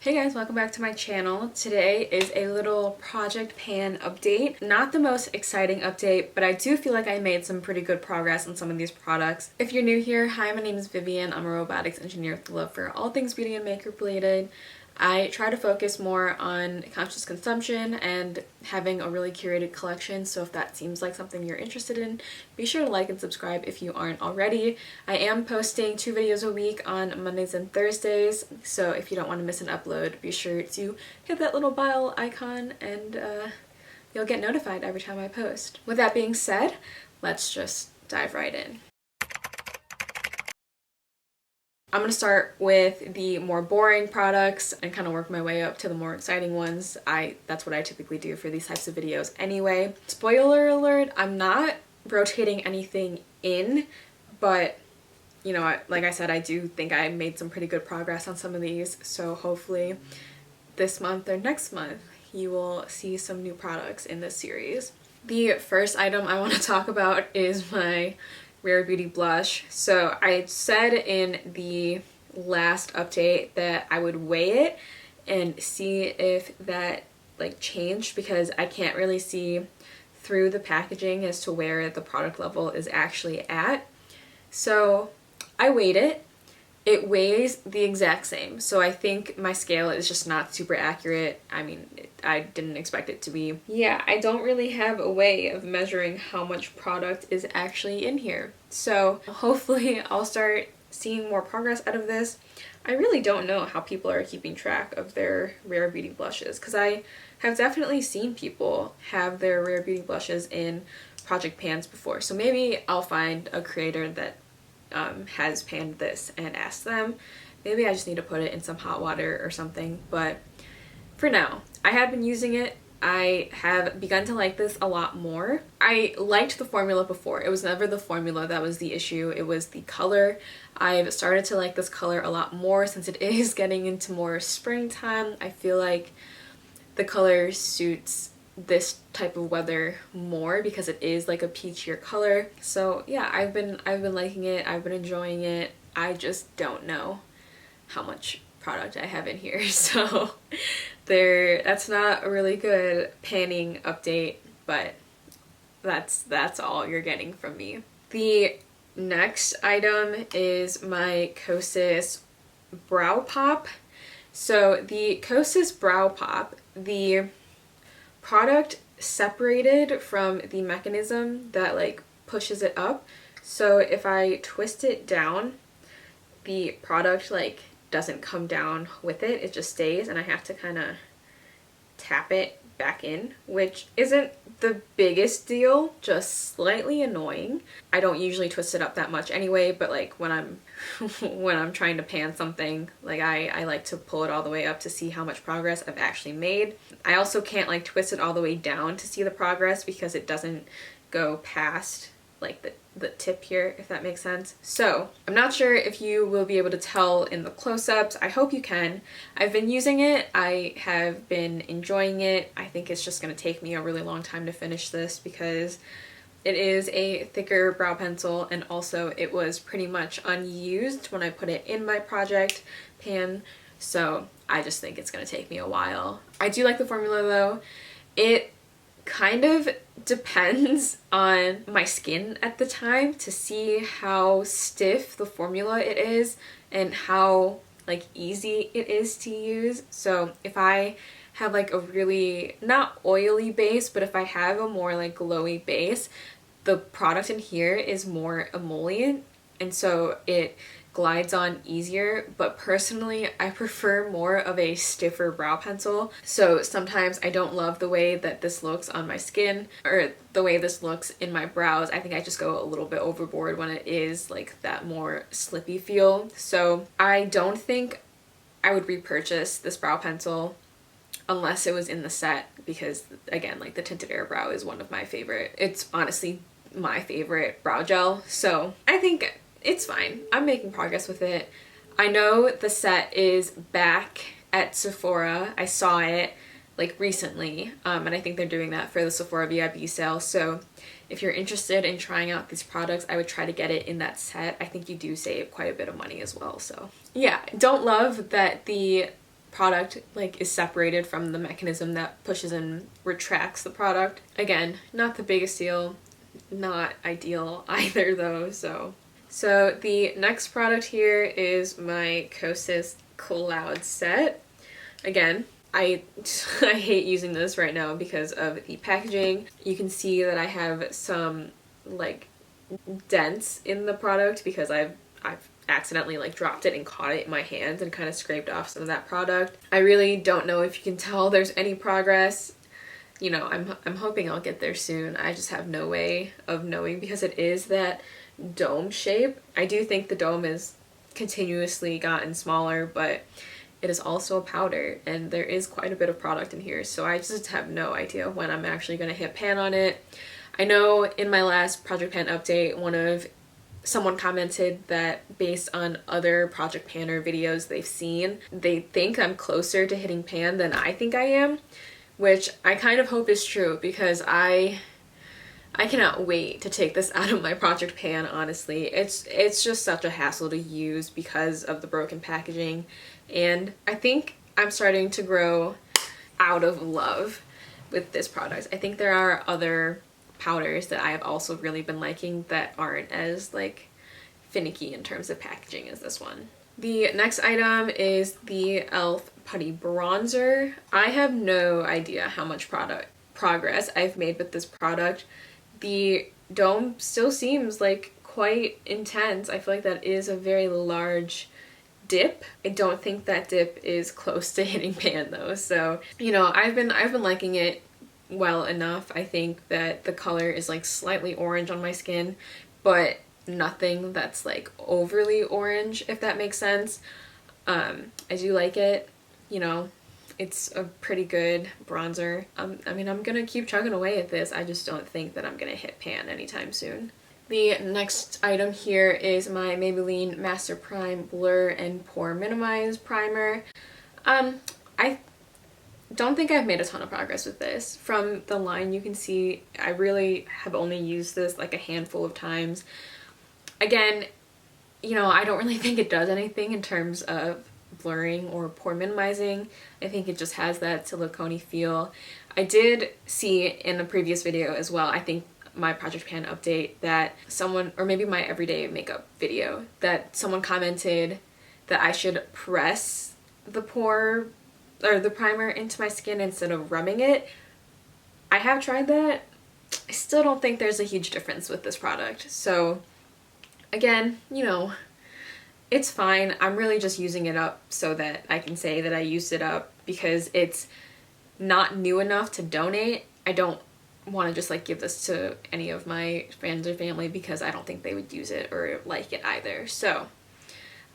Hey guys, welcome back to my channel. Today is a little project pan update. Not the most exciting update, but I do feel like I made some pretty good progress on some of these products. If you're new here, hi, my name is Vivian. I'm a robotics engineer with a love for all things beauty and makeup related. I try to focus more on conscious consumption and having a really curated collection, so if that seems like something you're interested in, be sure to like and subscribe if you aren't already. I am posting 2 videos a week on Mondays and Thursdays, so if you don't want to miss an upload, be sure to hit that little bell icon and you'll get notified every time I post. With that being said, let's just dive right in. I'm going to start with the more boring products and kind of work my way up to the more exciting ones. That's what I typically do for these types of videos anyway. Spoiler alert, I'm not rotating anything in, but you know, like I said, I do think I made some pretty good progress on some of these, so hopefully this month or next month you will see some new products in this series. The first item I want to talk about is my Rare Beauty blush. So I said in the last update that I would weigh it and see if that like changed, because I can't really see through the packaging as to where the product level is actually at. So I weighed it. It weighs the exact same, so I think my scale is just not super accurate. I mean, I didn't expect it to be. Yeah, I don't really have a way of measuring how much product is actually in here. So hopefully I'll start seeing more progress out of this. I really don't know how people are keeping track of their Rare Beauty blushes, because I have definitely seen people have their Rare Beauty blushes in project pans before. So maybe I'll find a creator that has panned this and ask them. Maybe I just need to put it in some hot water or something, but for now, I have been using it. I have begun to like this a lot more. I liked the formula before. It was never the formula that was the issue, it was the color. I've started to like this color a lot more since it is getting into more springtime. I feel like the color suits this type of weather more because it is like a peachier color. So yeah, I've been liking it. I've been enjoying it. I just don't know how much product I have in here, so that's not a really good panning update, but that's all you're getting from me. The next item is my Kosas Brow Pop. So the Kosas Brow Pop, the product separated from the mechanism that like pushes it up. So if I twist it down, the product like doesn't come down with it, it just stays, and I have to kind of tap it back in, which isn't the biggest deal, just slightly annoying. I don't usually twist it up that much anyway, but like when I'm when I'm trying to pan something, like I like to pull it all the way up to see how much progress I've actually made. I also can't like twist it all the way down to see the progress because it doesn't go past like the tip here, if that makes sense. So I'm not sure if you will be able to tell in the close-ups. I hope you can. I've been using it. I have been enjoying it. I think it's just going to take me a really long time to finish this because it is a thicker brow pencil, and also it was pretty much unused when I put it in my project pan, so I just think it's going to take me a while. I do like the formula though. It kind of depends on my skin at the time to see how stiff the formula it is and how like easy it is to use. So if I have like a really not oily base, but if I have a more like glowy base, the product in here is more emollient, and so it glides on easier. But personally, I prefer more of a stiffer brow pencil, so sometimes I don't love the way that this looks on my skin or the way this looks in my brows. I think I just go a little bit overboard when it is like that more slippy feel. So I don't think I would repurchase this brow pencil unless it was in the set, because again, like the tinted airbrow is one of my favorite. It's honestly my favorite brow gel, so I think it's fine. I'm making progress with it. I know the set is back at Sephora. I saw it like recently, and I think they're doing that for the Sephora VIP sale. So if you're interested in trying out these products, I would try to get it in that set. I think you do save quite a bit of money as well. So yeah, don't love that the product like is separated from the mechanism that pushes and retracts the product. Again, not the biggest deal, not ideal either though. So the next product here is my Kosas Cloud Set. Again, I hate using this right now because of the packaging. You can see that I have some like dents in the product because I've accidentally like dropped it and caught it in my hands and kind of scraped off some of that product. I really don't know if you can tell there's any progress. You know, I'm hoping I'll get there soon. I just have no way of knowing because it is that dome shape. I do think the dome is continuously gotten smaller, but it is also a powder and there is quite a bit of product in here, so I just have no idea when I'm actually going to hit pan on it. I know in my last Project Pan update, someone commented that based on other Project Panner videos they've seen, they think I'm closer to hitting pan than I think I am, which I kind of hope is true because I cannot wait to take this out of my Project Pan, honestly. It's just such a hassle to use because of the broken packaging, and I think I'm starting to grow out of love with this product. I think there are other powders that I have also really been liking that aren't as like finicky in terms of packaging as this one. The next item is the e.l.f. Putty Bronzer. I have no idea how much progress I've made with this product. The dome still seems like quite intense. I feel like that is a very large dip. I don't think that dip is close to hitting pan though. So, you know, I've been liking it well enough. I think that the color is like slightly orange on my skin, but nothing that's like overly orange, if that makes sense. I do like it, you know. It's a pretty good bronzer. I mean, I'm gonna keep chugging away at this. I just don't think that I'm gonna hit pan anytime soon. The next item here is my Maybelline Master Prime Blur and Pore Minimize Primer. I don't think I've made a ton of progress with this. From the line you can see I really have only used this like a handful of times. Again, you know, I don't really think it does anything in terms of blurring or pore minimizing. I think it just has that silicone-y feel. I did see in a previous video as well, I think my Project Pan update, that someone, or maybe my everyday makeup video, that someone commented that I should press the pore or the primer into my skin instead of rubbing it. I have tried that. I still don't think there's a huge difference with this product. So again, you know, it's fine. I'm really just using it up so that I can say that I used it up because it's not new enough to donate. I don't want to just like give this to any of my friends or family because I don't think they would use it or like it either. So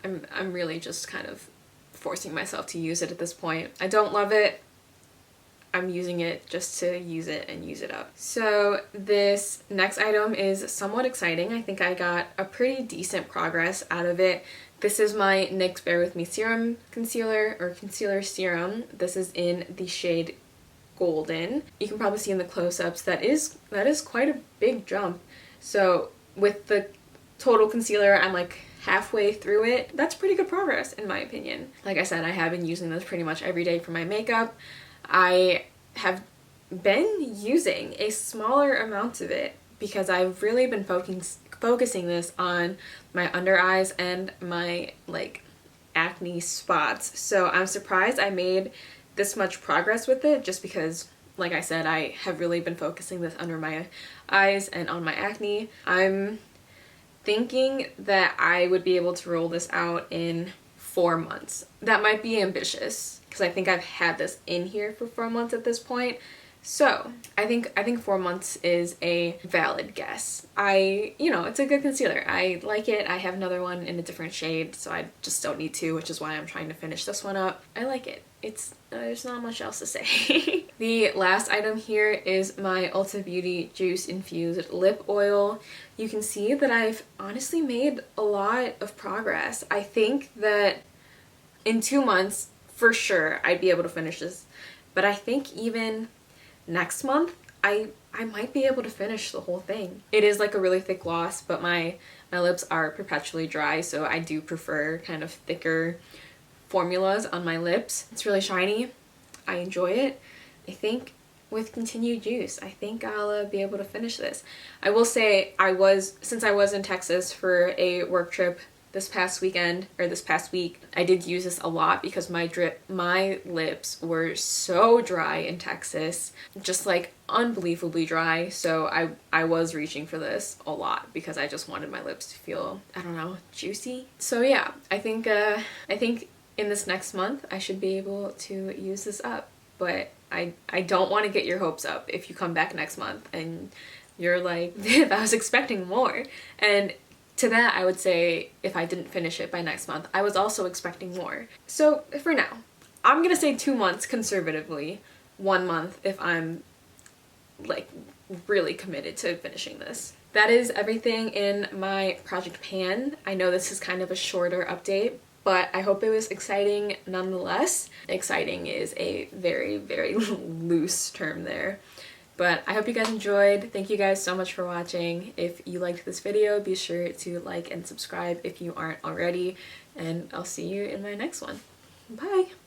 I'm really just kind of forcing myself to use it at this point. I don't love it. I'm using it just to use it and use it up. So this next item is somewhat exciting. I think I got a pretty decent progress out of it. This is my NYX Bear With Me Serum Concealer, or Concealer Serum. This is in the shade Golden. You can probably see in the close-ups that is quite a big jump. So with the total concealer, I'm like halfway through it. That's pretty good progress in my opinion. Like I said, I have been using this pretty much every day for my makeup. I have been using a smaller amount of it because I've really been focusing this on my under eyes and my like acne spots. So I'm surprised I made this much progress with it just because, like I said, I have really been focusing this under my eyes and on my acne. I'm thinking that I would be able to roll this out in 4 months. That might be ambitious because I think I've had this in here for 4 months at this point. So I think 4 months is a valid guess. You know, it's a good concealer. I like it. I have another one in a different shade, so I just don't need to, which is why I'm trying to finish this one up. I like it. There's not much else to say. The last item here is my Ulta Beauty Juice Infused Lip Oil. You can see that I've honestly made a lot of progress. I think that in 2 months, for sure, I'd be able to finish this. But I think even next month, I might be able to finish the whole thing. It is like a really thick gloss, but my lips are perpetually dry, so I do prefer kind of thicker formulas on my lips. It's really shiny. I enjoy it. I think with continued use, I think I'll be able to finish this. I will say since I was in Texas for a work trip this past weekend, or this past week, I did use this a lot because my lips were so dry in Texas, just like unbelievably dry. So I was reaching for this a lot because I just wanted my lips to feel, I don't know, juicy. So yeah, I think in this next month I should be able to use this up. But I don't want to get your hopes up if you come back next month and you're like, Viv, I was expecting more. And to that, I would say if I didn't finish it by next month, I was also expecting more. So for now, I'm gonna say 2 months conservatively, 1 month if I'm like really committed to finishing this. That is everything in my project pan. I know this is kind of a shorter update, but I hope it was exciting nonetheless. Exciting is a very, very loose term there. But I hope you guys enjoyed. Thank you guys so much for watching. If you liked this video, be sure to like and subscribe if you aren't already. And I'll see you in my next one. Bye!